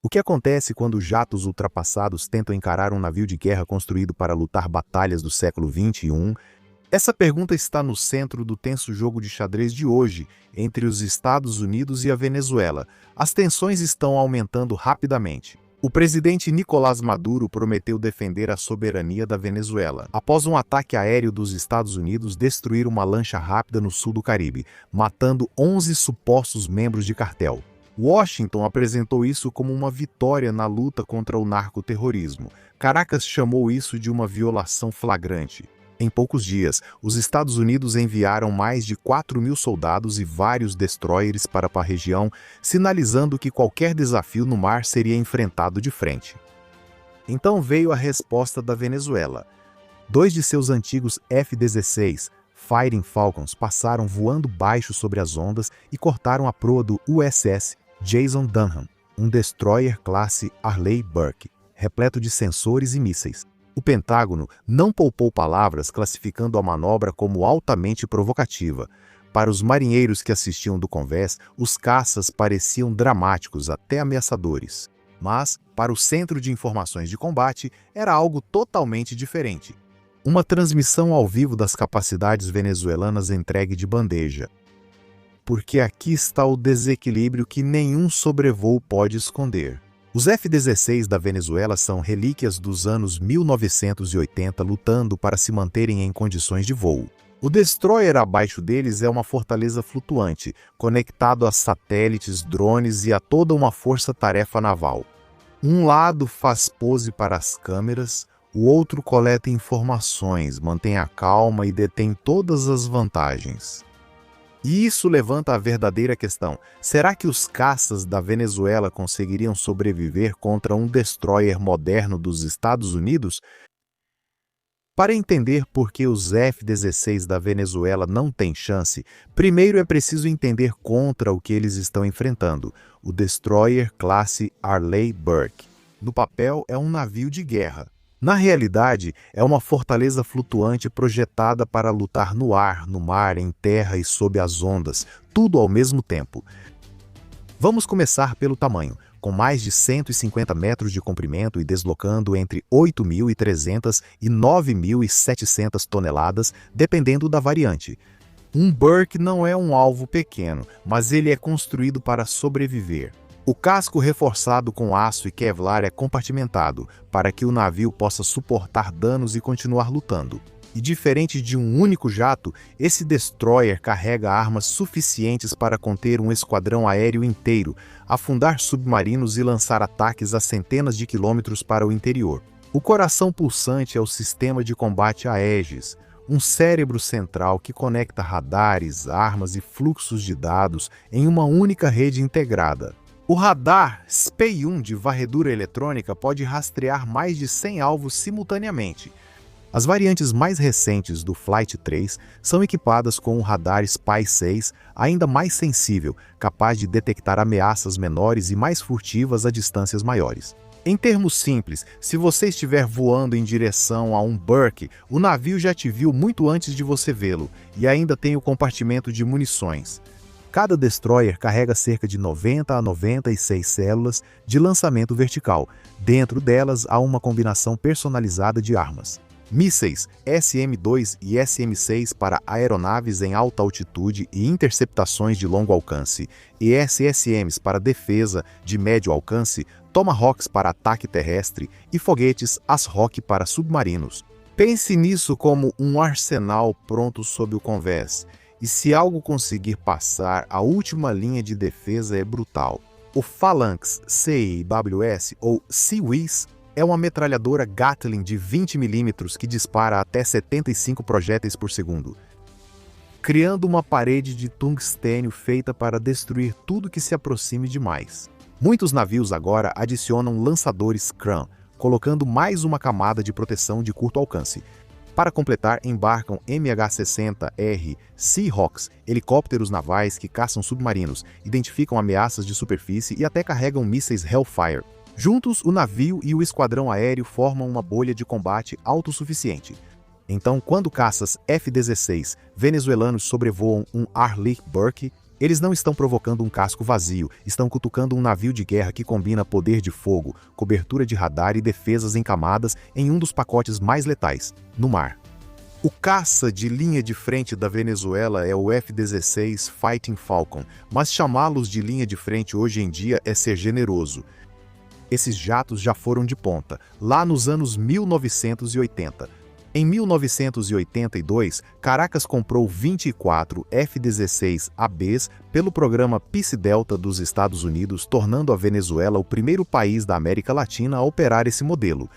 O que acontece quando jatos ultrapassados tentam encarar um navio de guerra construído para lutar batalhas do século XXI? Essa pergunta está no centro do tenso jogo de xadrez de hoje, entre os Estados Unidos e a Venezuela. As tensões estão aumentando rapidamente. O presidente Nicolás Maduro prometeu defender a soberania da Venezuela, após um ataque aéreo dos Estados Unidos destruir uma lancha rápida no sul do Caribe, matando 11 supostos membros de cartel. Washington apresentou isso como uma vitória na luta contra o narcoterrorismo. Caracas chamou isso de uma violação flagrante. Em poucos dias, os Estados Unidos enviaram mais de 4.000 soldados e vários destroyers para a região, sinalizando que qualquer desafio no mar seria enfrentado de frente. Então veio a resposta da Venezuela. 2 de seus antigos F-16 Fighting Falcons passaram voando baixo sobre as ondas e cortaram a proa do USS Jason Dunham, um destroyer classe Arleigh Burke, repleto de sensores e mísseis. O Pentágono não poupou palavras classificando a manobra como altamente provocativa. Para os marinheiros que assistiam do convés, os caças pareciam dramáticos, até ameaçadores. Mas, para o Centro de Informações de Combate, era algo totalmente diferente. Uma transmissão ao vivo das capacidades venezuelanas entregue de bandeja. Porque aqui está o desequilíbrio que nenhum sobrevoo pode esconder. Os F-16 da Venezuela são relíquias dos anos 1980 lutando para se manterem em condições de voo. O destroyer abaixo deles é uma fortaleza flutuante, conectado a satélites, drones e a toda uma força-tarefa naval. Um lado faz pose para as câmeras, o outro coleta informações, mantém a calma e detém todas as vantagens. E isso levanta a verdadeira questão: será que os caças da Venezuela conseguiriam sobreviver contra um destroyer moderno dos Estados Unidos? Para entender por que os F-16 da Venezuela não têm chance, primeiro é preciso entender contra o que eles estão enfrentando, o destroyer classe Arleigh Burke. No papel, é um navio de guerra. Na realidade, é uma fortaleza flutuante projetada para lutar no ar, no mar, em terra e sob as ondas, tudo ao mesmo tempo. Vamos começar pelo tamanho. Com mais de 150 metros de comprimento e deslocando entre 8.300 e 9.700 toneladas, dependendo da variante. Um Burke não é um alvo pequeno, mas ele é construído para sobreviver. O casco reforçado com aço e Kevlar é compartimentado, para que o navio possa suportar danos e continuar lutando. E diferente de um único jato, esse destroyer carrega armas suficientes para conter um esquadrão aéreo inteiro, afundar submarinos e lançar ataques a centenas de quilômetros para o interior. O coração pulsante é o sistema de combate Aegis, um cérebro central que conecta radares, armas e fluxos de dados em uma única rede integrada. O radar SPY de varredura eletrônica pode rastrear mais de 100 alvos simultaneamente. As variantes mais recentes do Flight 3 são equipadas com um radar SPY-6 ainda mais sensível, capaz de detectar ameaças menores e mais furtivas a distâncias maiores. Em termos simples, se você estiver voando em direção a um Burke, o navio já te viu muito antes de você vê-lo e ainda tem o compartimento de munições. Cada destroyer carrega cerca de 90 a 96 células de lançamento vertical. Dentro delas há uma combinação personalizada de armas. Mísseis SM-2 e SM-6 para aeronaves em alta altitude e interceptações de longo alcance, e SSMs para defesa de médio alcance, Tomahawks para ataque terrestre e foguetes ASROC para submarinos. Pense nisso como um arsenal pronto sob o convés. E se algo conseguir passar, a última linha de defesa é brutal. O Phalanx CIWS ou CIWS é uma metralhadora Gatling de 20 mm que dispara até 75 projéteis por segundo, criando uma parede de tungstênio feita para destruir tudo que se aproxime demais. Muitos navios agora adicionam lançadores CRAM, colocando mais uma camada de proteção de curto alcance. Para completar, embarcam MH-60R Seahawks, helicópteros navais que caçam submarinos, identificam ameaças de superfície e até carregam mísseis Hellfire. Juntos, o navio e o esquadrão aéreo formam uma bolha de combate autossuficiente. Então, quando caças F-16 venezuelanos sobrevoam um Arleigh Burke, Eles não estão provocando um casco vazio, estão cutucando um navio de guerra que combina poder de fogo, cobertura de radar e defesas em camadas em um dos pacotes mais letais, no mar. O caça de linha de frente da Venezuela é o F-16 Fighting Falcon, mas chamá-los de linha de frente hoje em dia é ser generoso. Esses jatos já foram de ponta, lá nos anos 1980. Em 1982, Caracas comprou 24 F-16ABs pelo programa Peace Delta dos Estados Unidos, tornando a Venezuela o primeiro país da América Latina a operar esse modelo.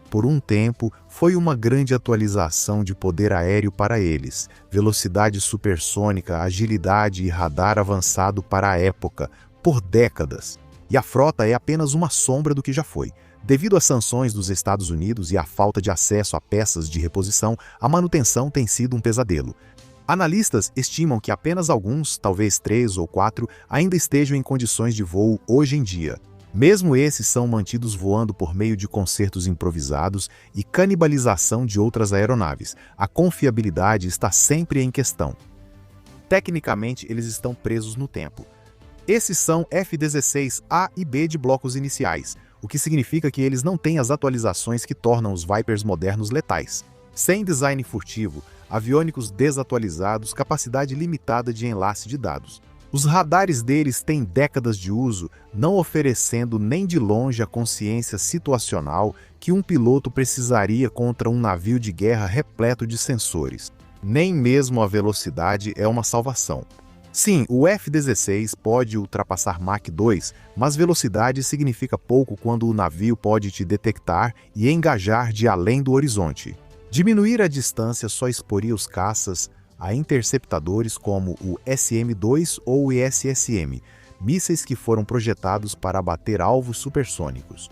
Por um tempo, foi uma grande atualização de poder aéreo para eles, velocidade supersônica, agilidade e radar avançado para a época, por décadas. E a frota é apenas uma sombra do que já foi. Devido às sanções dos Estados Unidos e à falta de acesso a peças de reposição, a manutenção tem sido um pesadelo. Analistas estimam que apenas alguns, talvez 3 ou 4, ainda estejam em condições de voo hoje em dia. Mesmo esses são mantidos voando por meio de consertos improvisados e canibalização de outras aeronaves. A confiabilidade está sempre em questão. Tecnicamente, eles estão presos no tempo. Esses são F-16A e B de blocos iniciais, o que significa que eles não têm as atualizações que tornam os Vipers modernos letais. Sem design furtivo, aviônicos desatualizados, capacidade limitada de enlace de dados. Os radares deles têm décadas de uso, não oferecendo nem de longe a consciência situacional que um piloto precisaria contra um navio de guerra repleto de sensores. Nem mesmo a velocidade é uma salvação. Sim, o F-16 pode ultrapassar Mach 2, mas velocidade significa pouco quando o navio pode te detectar e engajar de além do horizonte. Diminuir a distância só exporia os caças a interceptadores como o SM-2 ou o ISSM, mísseis que foram projetados para abater alvos supersônicos.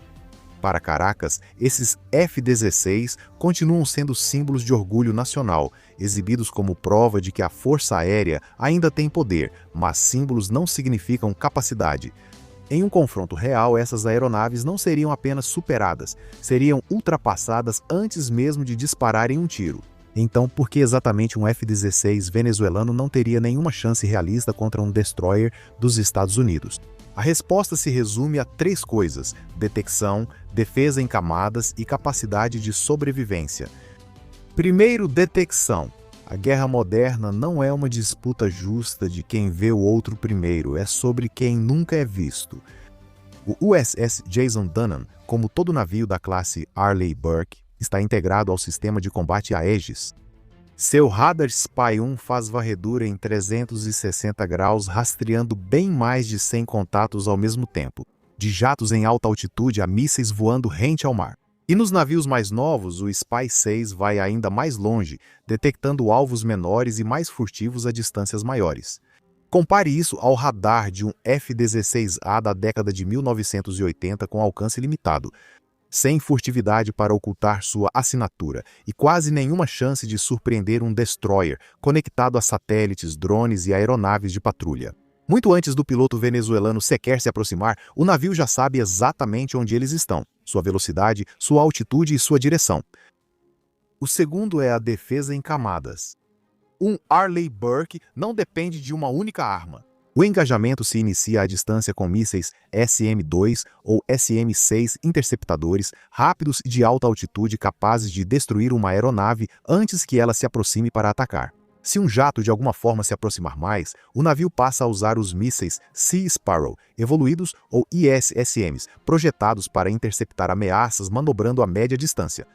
Para Caracas, esses F-16 continuam sendo símbolos de orgulho nacional, exibidos como prova de que a Força Aérea ainda tem poder, mas símbolos não significam capacidade. Em um confronto real, essas aeronaves não seriam apenas superadas, seriam ultrapassadas antes mesmo de dispararem um tiro. Então, por que exatamente um F-16 venezuelano não teria nenhuma chance realista contra um destroyer dos Estados Unidos? A resposta se resume a 3 coisas: detecção, defesa em camadas e capacidade de sobrevivência. Primeiro, detecção. A guerra moderna não é uma disputa justa de quem vê o outro primeiro, é sobre quem nunca é visto. O USS Jason Dunham, como todo navio da classe Arleigh Burke, está integrado ao sistema de combate Aegis. Seu radar Spy-1 faz varredura em 360 graus, rastreando bem mais de 100 contatos ao mesmo tempo, de jatos em alta altitude a mísseis voando rente ao mar. E nos navios mais novos, o Spy-6 vai ainda mais longe, detectando alvos menores e mais furtivos a distâncias maiores. Compare isso ao radar de um F-16A da década de 1980 com alcance limitado, sem furtividade para ocultar sua assinatura e quase nenhuma chance de surpreender um destroyer conectado a satélites, drones e aeronaves de patrulha. Muito antes do piloto venezuelano sequer se aproximar, o navio já sabe exatamente onde eles estão, sua velocidade, sua altitude e sua direção. O segundo é a defesa em camadas. Um Arleigh Burke não depende de uma única arma. O engajamento se inicia à distância com mísseis SM-2 ou SM-6 interceptadores rápidos e de alta altitude capazes de destruir uma aeronave antes que ela se aproxime para atacar. Se um jato de alguma forma se aproximar mais, o navio passa a usar os mísseis Sea Sparrow, evoluídos, ou ISSMs, projetados para interceptar ameaças manobrando a média distância.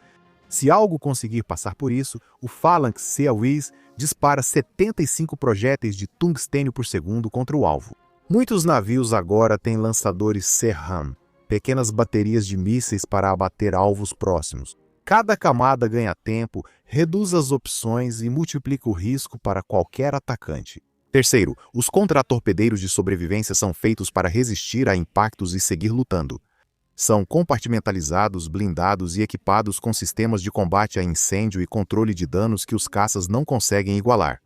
Se algo conseguir passar por isso, o Phalanx Sea-Whiz dispara 75 projéteis de tungstênio por segundo contra o alvo. Muitos navios agora têm lançadores Serram, pequenas baterias de mísseis para abater alvos próximos. Cada camada ganha tempo, reduz as opções e multiplica o risco para qualquer atacante. Terceiro, os contra-torpedeiros de sobrevivência são feitos para resistir a impactos e seguir lutando. São compartimentalizados, blindados e equipados com sistemas de combate a incêndio e controle de danos que os caças não conseguem igualar.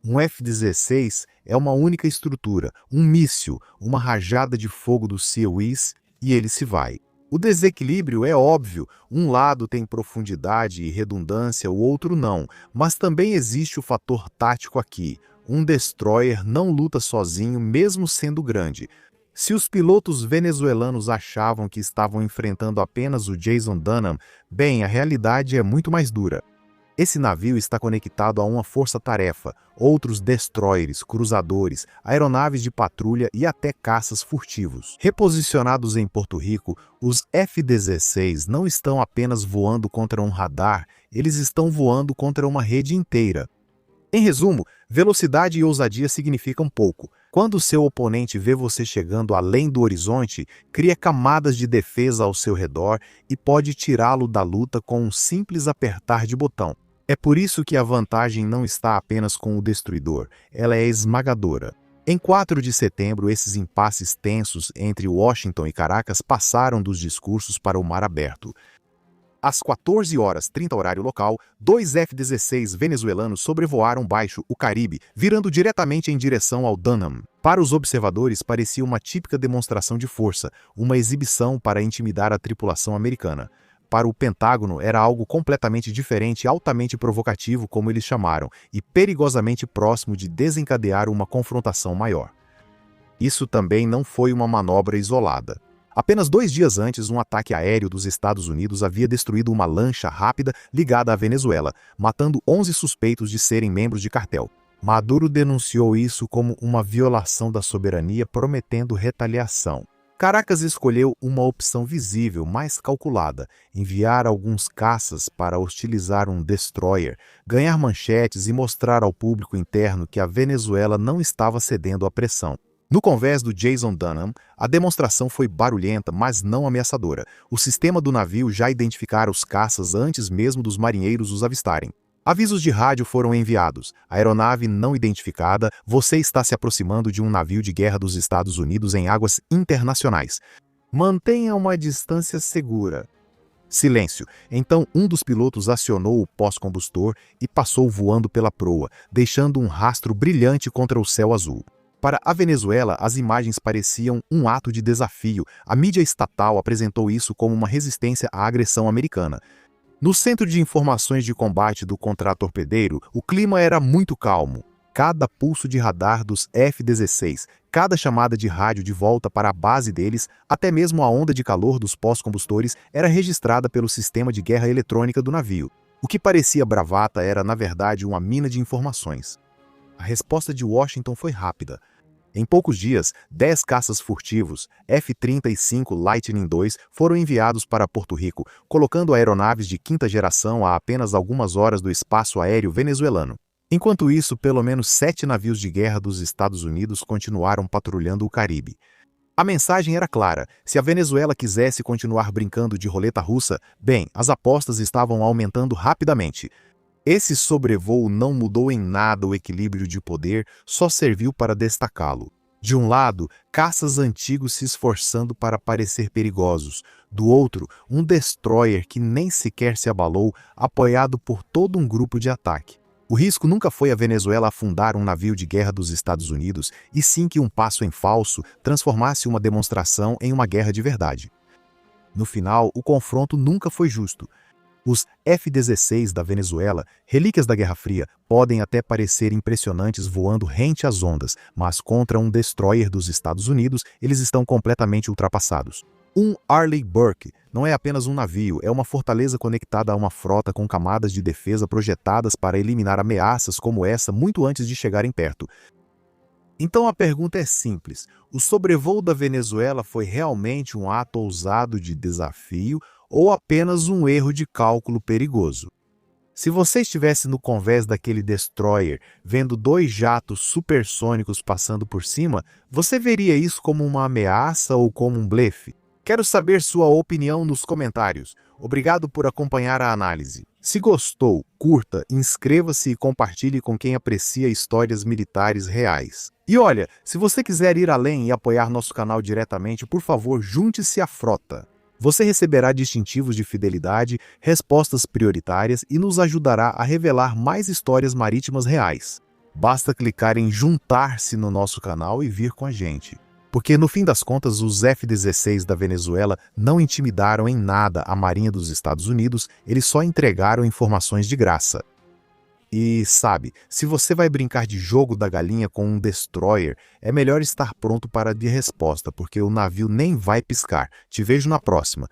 Um F-16 é uma única estrutura, um míssil, uma rajada de fogo do Sea-Whiz e ele se vai. O desequilíbrio é óbvio, um lado tem profundidade e redundância, o outro não, mas também existe o fator tático aqui. um destroyer não luta sozinho, mesmo sendo grande. Se os pilotos venezuelanos achavam que estavam enfrentando apenas o Jason Dunham, bem, a realidade é muito mais dura. Esse navio está conectado a uma força-tarefa, outros destroyers, cruzadores, aeronaves de patrulha e até caças furtivos. Reposicionados em Porto Rico, os F-16 não estão apenas voando contra um radar, eles estão voando contra uma rede inteira. Em resumo, velocidade e ousadia significam pouco. Quando seu oponente vê você chegando além do horizonte, cria camadas de defesa ao seu redor e pode tirá-lo da luta com um simples apertar de botão. É por isso que a vantagem não está apenas com o destruidor, ela é esmagadora. Em 4 de setembro, esses impasses tensos entre Washington e Caracas passaram dos discursos para o mar aberto. Às 14h30 horário local, 2 F-16 venezuelanos sobrevoaram baixo o Caribe, virando diretamente em direção ao Dunham. Para os observadores, parecia uma típica demonstração de força, uma exibição para intimidar a tripulação americana. Para o Pentágono, era algo completamente diferente e altamente provocativo, como eles chamaram, e perigosamente próximo de desencadear uma confrontação maior. Isso também não foi uma manobra isolada. Apenas 2 dias antes, um ataque aéreo dos Estados Unidos havia destruído uma lancha rápida ligada à Venezuela, matando 11 suspeitos de serem membros de cartel. Maduro denunciou isso como uma violação da soberania, prometendo retaliação. Caracas escolheu uma opção visível, mais calculada: enviar alguns caças para hostilizar um destroyer, ganhar manchetes e mostrar ao público interno que a Venezuela não estava cedendo à pressão. No convés do Jason Dunham, a demonstração foi barulhenta, mas não ameaçadora. O sistema do navio já identificara os caças antes mesmo dos marinheiros os avistarem. Avisos de rádio foram enviados. Aeronave não identificada, você está se aproximando de um navio de guerra dos Estados Unidos em águas internacionais. Mantenha uma distância segura. Silêncio. Então um dos pilotos acionou o pós-combustor e passou voando pela proa, deixando um rastro brilhante contra o céu azul. Para a Venezuela, as imagens pareciam um ato de desafio. A mídia estatal apresentou isso como uma resistência à agressão americana. No Centro de Informações de Combate do Contratorpedeiro, o clima era muito calmo. Cada pulso de radar dos F-16, cada chamada de rádio de volta para a base deles, até mesmo a onda de calor dos pós-combustores, era registrada pelo sistema de guerra eletrônica do navio. O que parecia bravata era, na verdade, uma mina de informações. A resposta de Washington foi rápida. Em poucos dias, 10 caças furtivos F-35 Lightning II foram enviados para Porto Rico, colocando aeronaves de quinta geração a apenas algumas horas do espaço aéreo venezuelano. Enquanto isso, pelo menos 7 navios de guerra dos Estados Unidos continuaram patrulhando o Caribe. A mensagem era clara: se a Venezuela quisesse continuar brincando de roleta russa, bem, as apostas estavam aumentando rapidamente. Esse sobrevoo não mudou em nada o equilíbrio de poder, só serviu para destacá-lo. De um lado, caças antigos se esforçando para parecer perigosos. Do outro, um destroyer que nem sequer se abalou, apoiado por todo um grupo de ataque. O risco nunca foi a Venezuela afundar um navio de guerra dos Estados Unidos, e sim que um passo em falso transformasse uma demonstração em uma guerra de verdade. No final, o confronto nunca foi justo. Os F-16 da Venezuela, relíquias da Guerra Fria, podem até parecer impressionantes voando rente às ondas, mas contra um destroyer dos Estados Unidos, eles estão completamente ultrapassados. Um Arleigh Burke não é apenas um navio, é uma fortaleza conectada a uma frota com camadas de defesa projetadas para eliminar ameaças como essa muito antes de chegarem perto. Então a pergunta é simples: o sobrevoo da Venezuela foi realmente um ato ousado de desafio ou apenas um erro de cálculo perigoso? Se você estivesse no convés daquele destroyer, vendo 2 jatos supersônicos passando por cima, você veria isso como uma ameaça ou como um blefe? Quero saber sua opinião nos comentários. Obrigado por acompanhar a análise. Se gostou, curta, inscreva-se e compartilhe com quem aprecia histórias militares reais. E olha, se você quiser ir além e apoiar nosso canal diretamente, por favor, junte-se à frota. Você receberá distintivos de fidelidade, respostas prioritárias e nos ajudará a revelar mais histórias marítimas reais. Basta clicar em juntar-se no nosso canal e vir com a gente. Porque, no fim das contas, os F-16 da Venezuela não intimidaram em nada a Marinha dos Estados Unidos, eles só entregaram informações de graça. E sabe, se você vai brincar de jogo da galinha com um destroyer, é melhor estar pronto para a resposta, porque o navio nem vai piscar. Te vejo na próxima.